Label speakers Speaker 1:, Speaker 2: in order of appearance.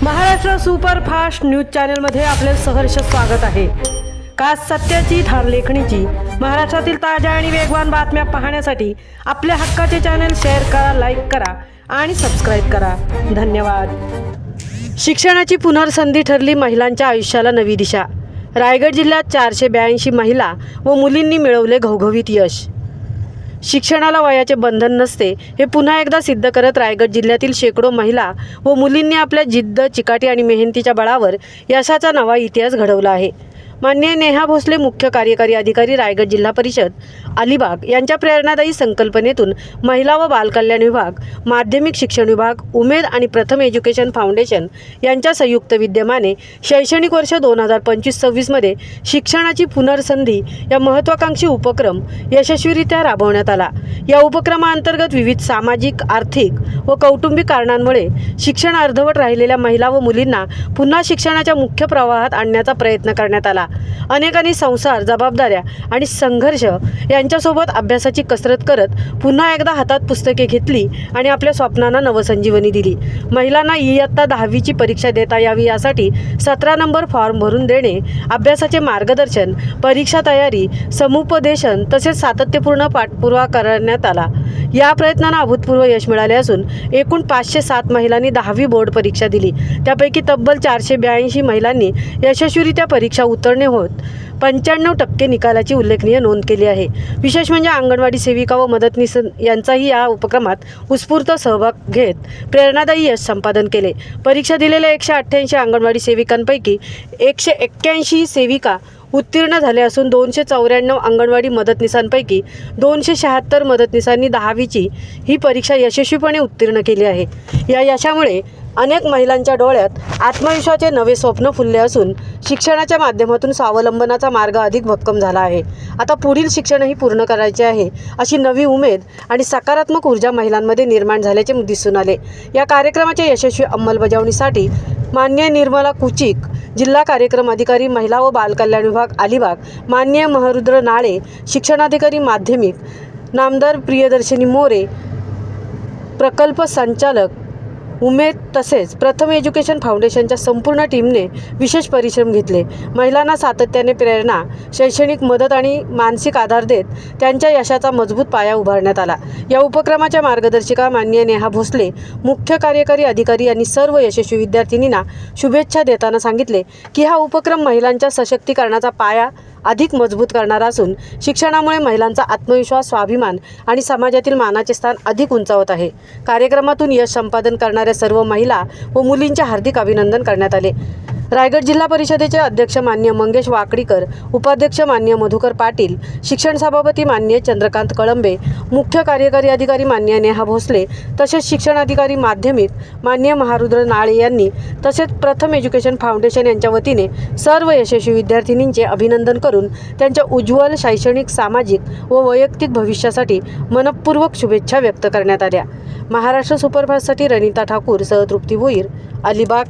Speaker 1: Maharashtra superfast news चॅनलमध्ये आपले सहर्ष स्वागत आहे। खास सत्याची थार लेखणीची महाराष्ट्रातील ताज्या आणि वेगवान बातम्या पाहण्यासाठी आपल्या हक्काचे चॅनल शेअर करा, लाईक करा आणि सबस्क्राईब करा। धन्यवाद। शिक्षणाची पुनर्संधी ठरली महिलांच्या आयुष्याला नवी दिशा। रायगड जिल्ह्यात 482 महिला व मुलींनी मिळवले घवघवीत यश। शिक्षणाला वयाचे बंधन नसते हे पुन्हा एकदा सिद्ध करत रायगड जिल्ह्यातील शेकडो महिला व मुलींनी आपल्या जिद्द, चिकाटी आणि मेहनतीच्या बळावर यशाचा नवा इतिहास घडवला आहे। माननीय नेहा भोसले, मुख्य कार्यकारी अधिकारी, रायगड जिल्हा परिषद अलिबाग यांच्या प्रेरणादायी संकल्पनेतून महिला व बालकल्याण विभाग, माध्यमिक शिक्षण विभाग, उमेद आणि प्रथम एज्युकेशन फाउंडेशन यांच्या संयुक्त विद्यमाने शैक्षणिक वर्ष 2025-26 मध्ये शिक्षणाची पुनर्संधी या महत्त्वाकांक्षी उपक्रम यशस्वीरित्या राबवण्यात आला। या उपक्रमाअंतर्गत विविध सामाजिक, आर्थिक व कौटुंबिक कारणांमुळे शिक्षण अर्धवट राहिलेल्या महिला व मुलींना पुन्हा शिक्षणाच्या मुख्य प्रवाहात आणण्याचा प्रयत्न करण्यात आला। अनेकांनी संसार, जबाबदाऱ्या आणि संघर्ष यांच्यासोबत अभ्यासाची कसरत करत पुन्हा एकदा हातात पुस्तके घेतली आणि आपल्या स्वप्नांना नवसंजीवनी दिली। महिलांना इयत्ता 10वीची परीक्षा देता यावी यासाठी 17 नंबर फॉर्म भरून देणे, अभ्यासाचे मार्गदर्शन, परीक्षा तयारी, समुपदेशन तसेच सातत्यपूर्ण पाठपुरावा करण्यात आला। या प्रयत्नांना अभूतपूर्व यश मिळाले असून एकूण 507 महिलांनी 10वी बोर्ड परीक्षा दिली। त्यापैकी तब्बल 482 महिलांनी यशस्वीरित्या परीक्षा उत्तीर्ण होत 95% निकालाची उल्लेखनीय नोंद केली आहे। विशेष म्हणजे अंगणवाडी सेविका व मदतनीस यांचाही या उपक्रमात उत्स्फूर्त सहभाग घेत प्रेरणादायी यश संपादन केले। परीक्षा दिलेल्या 188 अंगणवाडी सेविकांपैकी 181 सेविका उत्तीर्ण झाले असून 294 अंगणवाडी मदतनीसांपैकी 276 मदतनीसांनी 10वीची ही परीक्षा यशस्वीपणे उत्तीर्ण केली आहे। या यशामुळे अनेक महिलांच्या डोळ्यात आत्मविश्वासाचे नवे स्वप्न फुलले असून शिक्षणाच्या माध्यमातून स्वावलंबनाचा मार्ग अधिक भक्कम झाला आहे। आता पुढील शिक्षणही पूर्ण करायचे आहे अशी नवी उमेद आणि सकारात्मक ऊर्जा महिलांमध्ये निर्माण झाल्याचे दिसून आले। या कार्यक्रमाच्या यशस्वी अंमलबजावणीसाठी माननीय निर्मला कुचिक, जिल्हा कार्यक्रम अधिकारी, महिला व बालकल्याण विभाग अलिबाग, माननीय महरुद्र नाळे, शिक्षणाधिकारी माध्यमिक, नामदार प्रियदर्शनी मोरे, प्रकल्प संचालक उमेद तसेच प्रथम एज्युकेशन फाउंडेशनच्या संपूर्ण टीमने विशेष परिश्रम घेतले। महिलांना सातत्याने प्रेरणा, शैक्षणिक मदत आणि मानसिक आधार देत त्यांच्या यशाचा मजबूत पाया उभारण्यात आला। या उपक्रमाच्या मार्गदर्शिका माननीय नेहा भोसले, मुख्य कार्यकारी अधिकारी यांनी सर्व यशस्वी विद्यार्थिनींना शुभेच्छा देताना सांगितले की हा उपक्रम महिलांच्या सशक्तीकरणाचा पाया अधिक मजबूत करणारा असून शिक्षणामुळे महिलांचा आत्मविश्वास, स्वाभिमान आणि समाजातील मानाचे स्थान अधिक उंचावत आहे। कार्यक्रमातून यश संपादन करणाऱ्या सर्व महिला व मुलींचे हार्दिक अभिनंदन करण्यात आले। रायगड जिल्हा परिषदेचे अध्यक्ष माननीय मंगेश वाकडीकर, उपाध्यक्ष माननीय मधुकर पाटील, शिक्षण सभापती माननीय चंद्रकांत कळंबे, मुख्य कार्यकारी अधिकारी माननीय नेहा भोसले तसेच शिक्षण अधिकारी माध्यमिक माननीय महरुद्र नाळे यांनी तसेच प्रथम एज्युकेशन फाउंडेशन यांच्या वतीने सर्व यशस्वी विद्यार्थिनींचे अभिनंदन करून त्यांच्या उज्ज्वल शैक्षणिक, सामाजिक व वैयक्तिक भविष्यासाठी मनपूर्वक शुभेच्छा व्यक्त करण्यात आल्या। महाराष्ट्र सुपरफास्टसाठी रणिता ठाकूर सह तृप्ती भोईर, अलिबाग।